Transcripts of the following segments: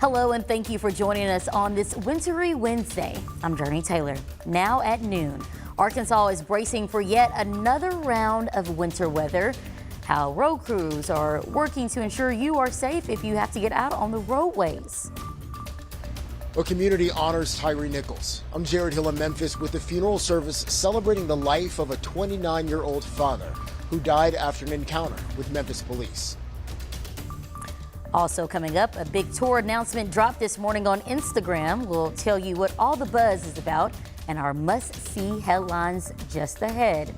Hello and thank you for joining us on this wintry Wednesday. I'm Jurnee Taylor. Now at noon, Arkansas is bracing for yet another round of winter weather. How road crews are working to ensure you are safe if you have to get out on the roadways. A community honors Tyree Nichols. I'm Jared Hill in Memphis with the funeral service celebrating the life of a 29-year-old father who died after an encounter with Memphis police. Also coming up, a big tour announcement dropped this morning on Instagram. We'll tell you what all the buzz is about and our must-see headlines just ahead.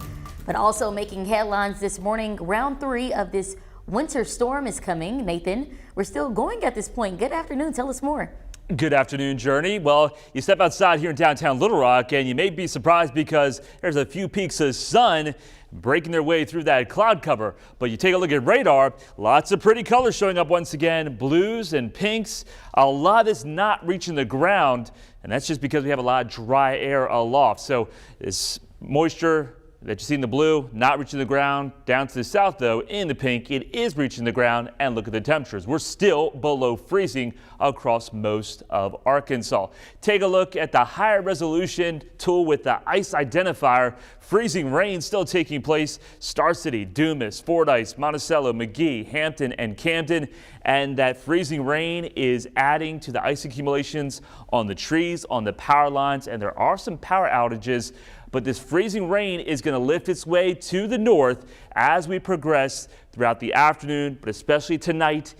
But also making headlines this morning, round 3 of this winter storm is coming. Nathan, we're still going at this point. Good afternoon. Tell us more. Good afternoon, Jurnee. Well, you step outside here in downtown Little Rock and you may be surprised because there's a few peaks of sun breaking their way through that cloud cover. But you take a look at radar, lots of pretty colors showing up once again, blues and pinks. A lot is not reaching the ground, and that's just because we have a lot of dry air aloft. So this moisture that you see in the blue, not reaching the ground. Down to the south, though, in the pink, it is reaching the ground. And look at the temperatures. We're still below freezing across most of Arkansas. Take a look at the higher resolution tool with the ice identifier. Freezing rain still taking place. Star City, Dumas, Fordyce, Monticello, McGee, Hampton, and Camden. And that freezing rain is adding to the ice accumulations on the trees, on the power lines, and there are some power outages. But this freezing rain is going to lift its way to the north as we progress throughout the afternoon, but especially tonight.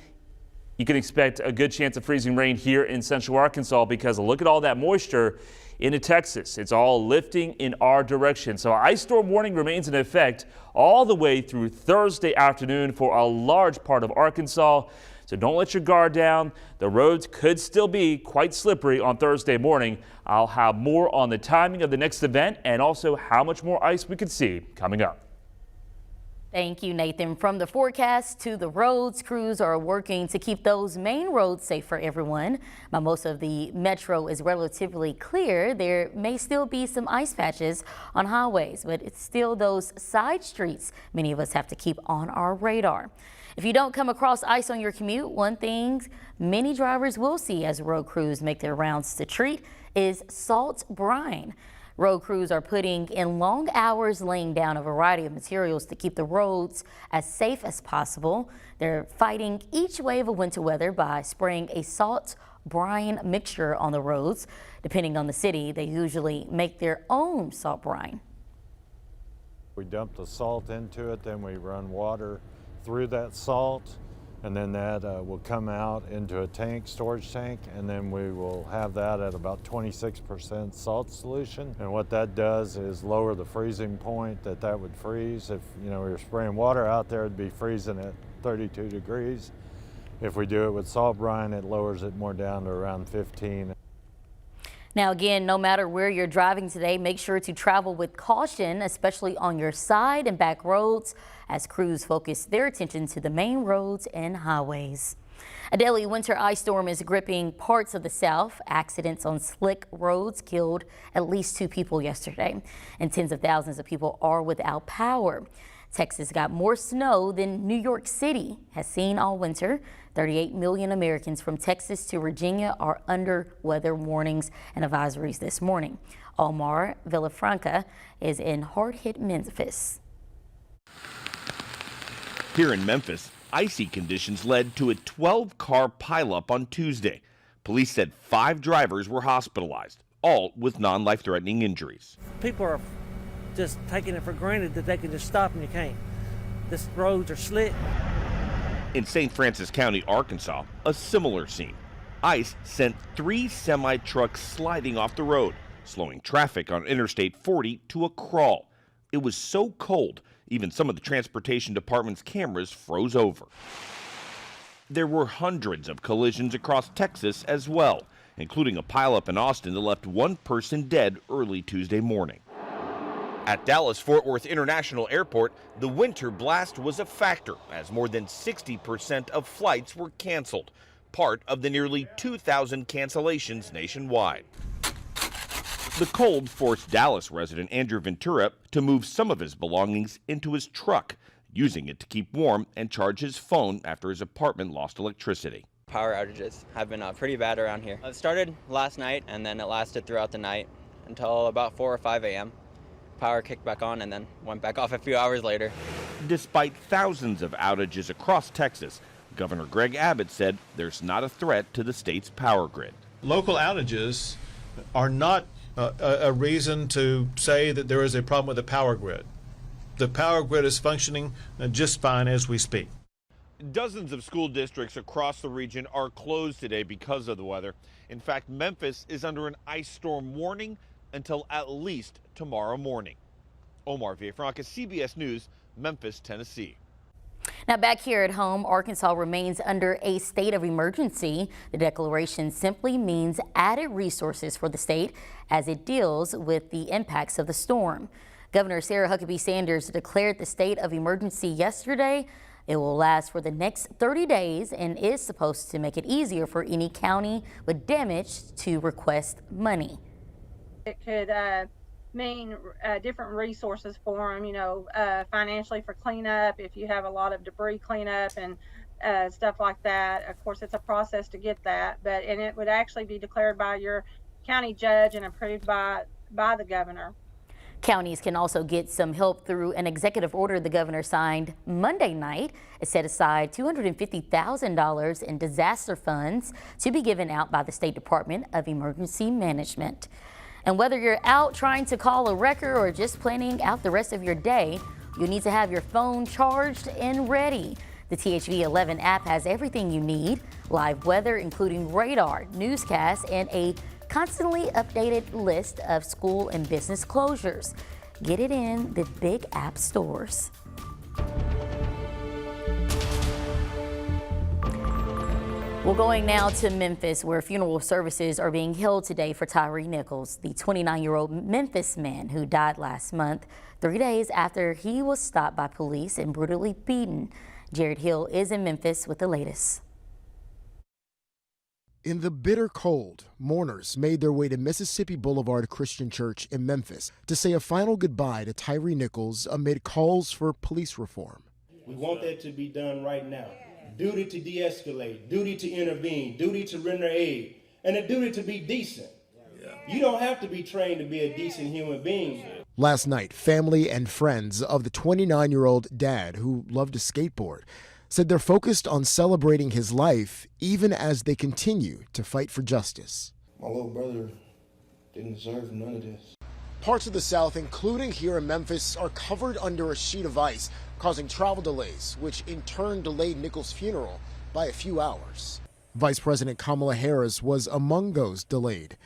You can expect a good chance of freezing rain here in central Arkansas because look at all that moisture into Texas. It's all lifting in our direction. So ice storm warning remains in effect all the way through Thursday afternoon for a large part of Arkansas. So don't let your guard down. The roads could still be quite slippery on Thursday morning. I'll have more on the timing of the next event and also how much more ice we could see coming up. Thank you, Nathan. From the forecast to the roads, crews are working to keep those main roads safe for everyone. While most of the metro is relatively clear, there may still be some ice patches on highways, but it's still those side streets many of us have to keep on our radar. If you don't come across ice on your commute, one thing many drivers will see as road crews make their rounds to treat is salt brine. Road crews are putting in long hours laying down a variety of materials to keep the roads as safe as possible. They're fighting each wave of winter weather by spraying a salt brine mixture on the roads. Depending on the city, they usually make their own salt brine. We dump the salt into it, then we run water through that salt, and then that will come out into a tank, storage tank, and then we will have that at about 26% salt solution. And what that does is lower the freezing point that would freeze. If we were spraying water out there, it'd be freezing at 32 degrees. If we do it with salt brine, it lowers it more down to around 15. Now, again, no matter where you're driving today, make sure to travel with caution, especially on your side and back roads, as crews focus their attention to the main roads and highways. A deadly winter ice storm is gripping parts of the South. Accidents on slick roads killed at least 2 people yesterday, and tens of thousands of people are without power. Texas got more snow than New York City has seen all winter. 38 million Americans from Texas to Virginia are under weather warnings and advisories this morning. Omar Villafranca is in hard-hit Memphis. Here in Memphis, icy conditions led to a 12-car pileup on Tuesday. Police said 5 drivers were hospitalized, all with non-life-threatening injuries. People are just taking it for granted that they can just stop and you can't. These roads are slick. In St. Francis County, Arkansas, a similar scene. Ice sent 3 semi-trucks sliding off the road, slowing traffic on Interstate 40 to a crawl. It was so cold, even some of the Transportation Department's cameras froze over. There were hundreds of collisions across Texas as well, including a pileup in Austin that left 1 person dead early Tuesday morning. At Dallas-Fort Worth International Airport, the winter blast was a factor as more than 60% of flights were canceled, part of the nearly 2,000 cancellations nationwide. The cold forced Dallas resident Andrew Ventura to move some of his belongings into his truck, using it to keep warm and charge his phone after his apartment lost electricity. Power outages have been pretty bad around here. It started last night and then it lasted throughout the night until about 4 or 5 a.m. Power kicked back on and then went back off a few hours later. Despite thousands of outages across Texas, Governor Greg Abbott said there's not a threat to the state's power grid. Local outages are not a reason to say that there is a problem with the power grid. The power grid is functioning just fine as we speak. Dozens of school districts across the region are closed today because of the weather. In fact, Memphis is under an ice storm warning until at least tomorrow morning. Omar Villafranca, CBS News, Memphis, Tennessee. Now back here at home, Arkansas remains under a state of emergency. The declaration simply means added resources for the state as it deals with the impacts of the storm. Governor Sarah Huckabee Sanders declared the state of emergency yesterday. It will last for the next 30 days and is supposed to make it easier for any county with damage to request money. It could mean different resources for them, financially for cleanup, if you have a lot of debris cleanup and stuff like that. Of course, it's a process to get that, and it would actually be declared by your county judge and approved by the governor. Counties can also get some help through an executive order the governor signed Monday night. It set aside $250,000 in disaster funds to be given out by the State Department of Emergency Management. And whether you're out trying to call a wrecker or just planning out the rest of your day, you need to have your phone charged and ready. The THV 11 app has everything you need: live weather, including radar, newscasts, and a constantly updated list of school and business closures. Get it in the big app stores. We're going now to Memphis, where funeral services are being held today for Tyree Nichols, the 29-year-old Memphis man who died last month, 3 days after he was stopped by police and brutally beaten. Jared Hill is in Memphis with the latest. In the bitter cold, mourners made their way to Mississippi Boulevard Christian Church in Memphis to say a final goodbye to Tyree Nichols amid calls for police reform. We want that to be done right now. Duty to de-escalate, duty to intervene, duty to render aid, and a duty to be decent. You don't have to be trained to be a decent human being. Last night, family and friends of the 29-year-old dad who loved to skateboard said they're focused on celebrating his life even as they continue to fight for justice. My little brother didn't deserve none of this. Parts of the South, including here in Memphis, are covered under a sheet of ice, causing travel delays, which in turn delayed Nichols' funeral by a few hours. Vice President Kamala Harris was among those delayed.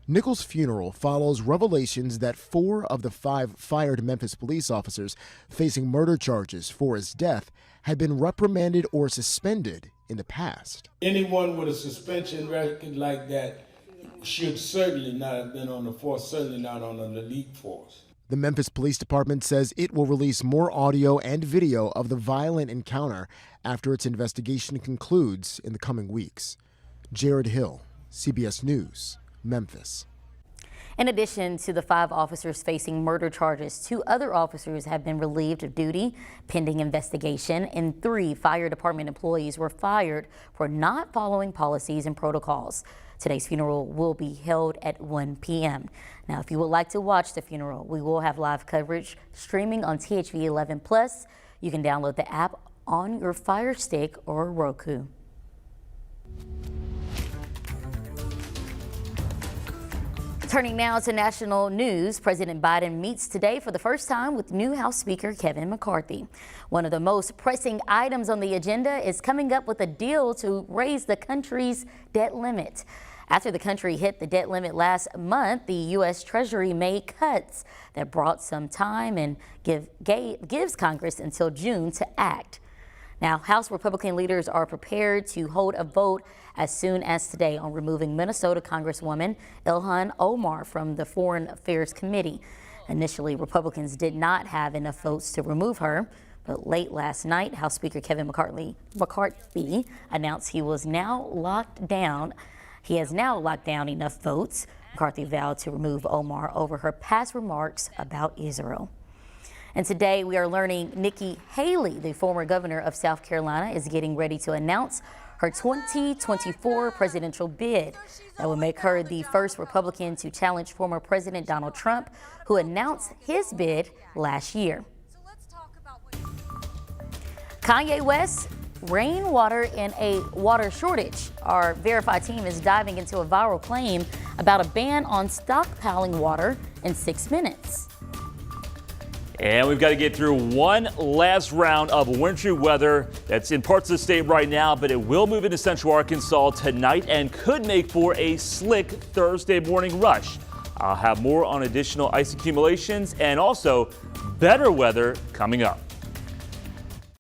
Nichols' funeral follows revelations that 4 of the 5 fired Memphis police officers facing murder charges for his death had been reprimanded or suspended in the past. Anyone with a suspension record like that should certainly not have been on the force, certainly not on an elite force. The Memphis Police Department says it will release more audio and video of the violent encounter after its investigation concludes in the coming weeks. Jared Hill, CBS News, Memphis. In addition to the 5 officers facing murder charges, 2 other officers have been relieved of duty pending investigation, and 3 fire department employees were fired for not following policies and protocols. Today's funeral will be held at 1 p.m. Now, if you would like to watch the funeral, we will have live coverage streaming on THV 11 Plus. You can download the app on your Fire Stick or Roku. Turning now to national news, President Biden meets today for the first time with new House Speaker Kevin McCarthy. One of the most pressing items on the agenda is coming up with a deal to raise the country's debt limit. After the country hit the debt limit last month, the U.S. Treasury made cuts that brought some time and gives Congress until June to act. Now, House Republican leaders are prepared to hold a vote as soon as today on removing Minnesota Congresswoman Ilhan Omar from the Foreign Affairs Committee. Initially, Republicans did not have enough votes to remove her, but late last night, House Speaker Kevin McCarthy announced he has now locked down enough votes. McCarthy vowed to remove Omar over her past remarks about Israel. And today we are learning Nikki Haley, the former governor of South Carolina, is getting ready to announce her 2024 presidential bid. That would make her the first Republican to challenge former President Donald Trump, who announced his bid last year. Kanye West, rainwater, and a water shortage. Our Verified team is diving into a viral claim about a ban on stockpiling water in 6 minutes. And we've got to get through one last round of wintry weather that's in parts of the state right now, but it will move into central Arkansas tonight and could make for a slick Thursday morning rush. I'll have more on additional ice accumulations and also better weather coming up.